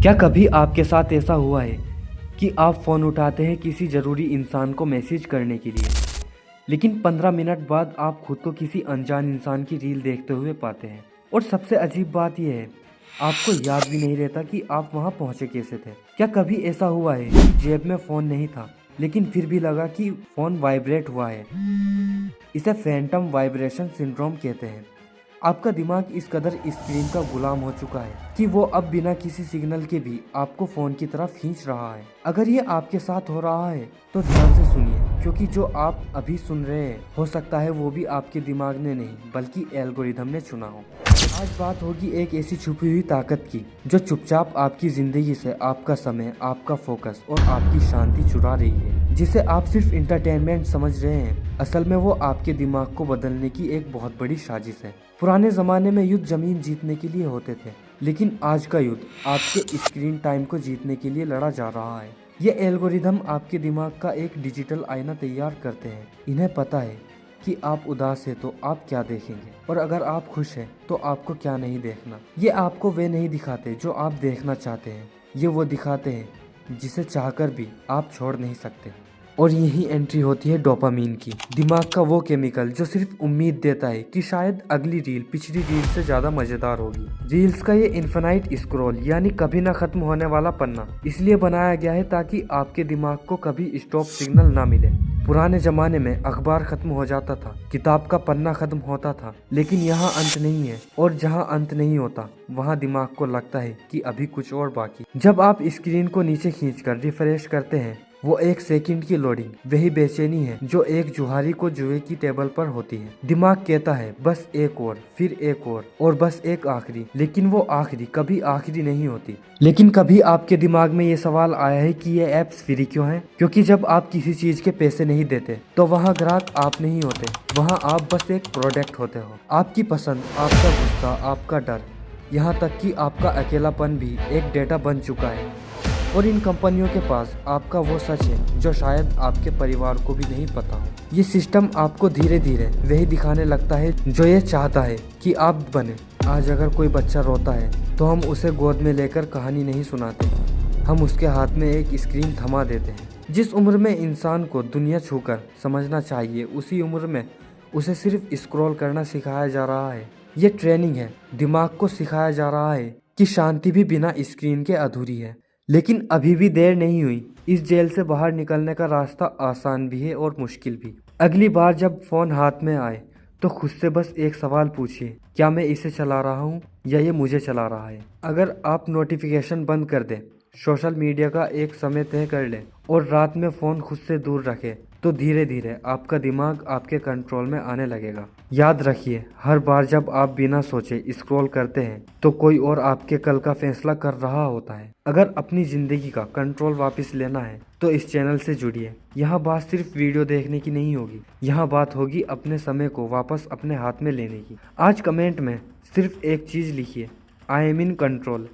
क्या कभी आपके साथ ऐसा हुआ है कि आप फ़ोन उठाते हैं किसी ज़रूरी इंसान को मैसेज करने के लिए, लेकिन 15 मिनट बाद आप खुद को किसी अनजान इंसान की रील देखते हुए पाते हैं। और सबसे अजीब बात यह है, आपको याद भी नहीं रहता कि आप वहां पहुंचे कैसे थे। क्या कभी ऐसा हुआ है कि जेब में फ़ोन नहीं था, लेकिन फिर भी लगा कि फ़ोन वाइब्रेट हुआ है? इसे फैंटम वाइब्रेशन सिंड्रोम कहते हैं। आपका दिमाग इस कदर स्क्रीन का गुलाम हो चुका है कि वो अब बिना किसी सिग्नल के भी आपको फोन की तरफ खींच रहा है। अगर ये आपके साथ हो रहा है तो ध्यान से सुनिए, क्योंकि जो आप अभी सुन रहे हैं हो सकता है वो भी आपके दिमाग ने नहीं बल्कि एल्गोरिदम ने चुना हो। आज बात होगी एक ऐसी छुपी हुई ताकत की जो चुपचाप आपकी जिंदगी से आपका समय, आपका फोकस और आपकी शांति चुरा रही है। जिसे आप सिर्फ इंटरटेनमेंट समझ रहे हैं, असल में वो आपके दिमाग को बदलने की एक बहुत बड़ी साजिश है। पुराने जमाने में युद्ध जमीन जीतने के लिए होते थे, लेकिन आज का युद्ध आपके स्क्रीन टाइम को जीतने के लिए लड़ा जा रहा है। ये एल्गोरिदम आपके दिमाग का एक डिजिटल आईना तैयार करते हैं। इन्हें पता है कि आप उदास है तो आप क्या देखेंगे, और अगर आप खुश हैं तो आपको क्या नहीं देखना। ये आपको वे नहीं दिखाते जो आप देखना चाहते हैं, ये वो दिखाते हैं जिसे चाहकर भी आप छोड़ नहीं सकते। और यही एंट्री होती है डोपामीन की, दिमाग का वो केमिकल जो सिर्फ उम्मीद देता है कि शायद अगली रील पिछली रील से ज्यादा मजेदार होगी। रील्स का ये इन्फिनाइट स्क्रॉल यानी कभी ना खत्म होने वाला पन्ना इसलिए बनाया गया है ताकि आपके दिमाग को कभी स्टॉप सिग्नल ना मिले। पुराने जमाने में अखबार खत्म हो जाता था, किताब का पन्ना खत्म होता था, लेकिन यहाँ अंत नहीं है, और जहाँ अंत नहीं होता वहाँ दिमाग को लगता है कि अभी कुछ और बाकी। जब आप स्क्रीन को नीचे खींचकर रिफ्रेश करते हैं, वो एक सेकंड की लोडिंग वही बेचैनी है जो एक जुहारी को जुए की टेबल पर होती है। दिमाग कहता है बस एक और, फिर एक और बस एक आखिरी, लेकिन वो आखिरी कभी आखिरी नहीं होती। लेकिन कभी आपके दिमाग में ये सवाल आया है कि ये ऐप्स फ्री क्यों हैं? क्योंकि जब आप किसी चीज के पैसे नहीं देते तो वहाँ ग्राहक आप नहीं होते, वहाँ आप बस एक प्रोडक्ट होते हो। आपकी पसंद, आपका गुस्सा, आपका डर, यहाँ तक कि आपका अकेलापन भी एक डेटा बन चुका है। और इन कंपनियों के पास आपका वो सच है जो शायद आपके परिवार को भी नहीं पता हो। ये सिस्टम आपको धीरे धीरे वही दिखाने लगता है जो ये चाहता है कि आप बने। आज अगर कोई बच्चा रोता है तो हम उसे गोद में लेकर कहानी नहीं सुनाते, हम उसके हाथ में एक स्क्रीन थमा देते हैं। जिस उम्र में इंसान को दुनिया छूकर समझना चाहिए, उसी उम्र में उसे सिर्फ स्क्रॉल करना सिखाया जा रहा है। ये ट्रेनिंग है, दिमाग को सिखाया जा रहा है कि शांति भी बिना स्क्रीन के अधूरी है। लेकिन अभी भी देर नहीं हुई, इस जेल से बाहर निकलने का रास्ता आसान भी है और मुश्किल भी। अगली बार जब फोन हाथ में आए तो खुद से बस एक सवाल पूछिए, क्या मैं इसे चला रहा हूँ या ये मुझे चला रहा है? अगर आप नोटिफिकेशन बंद कर दें, सोशल मीडिया का एक समय तय कर लें और रात में फ़ोन खुद से दूर रखें, तो धीरे धीरे आपका दिमाग आपके कंट्रोल में आने लगेगा। याद रखिए, हर बार जब आप बिना सोचे स्क्रॉल करते हैं तो कोई और आपके कल का फैसला कर रहा होता है। अगर अपनी ज़िंदगी का कंट्रोल वापस लेना है तो इस चैनल से जुड़िए। यहाँ बात सिर्फ वीडियो देखने की नहीं होगी, यहाँ बात होगी अपने समय को वापस अपने हाथ में लेने की। आज कमेंट में सिर्फ एक चीज़ लिखिए, आई एम इन कंट्रोल।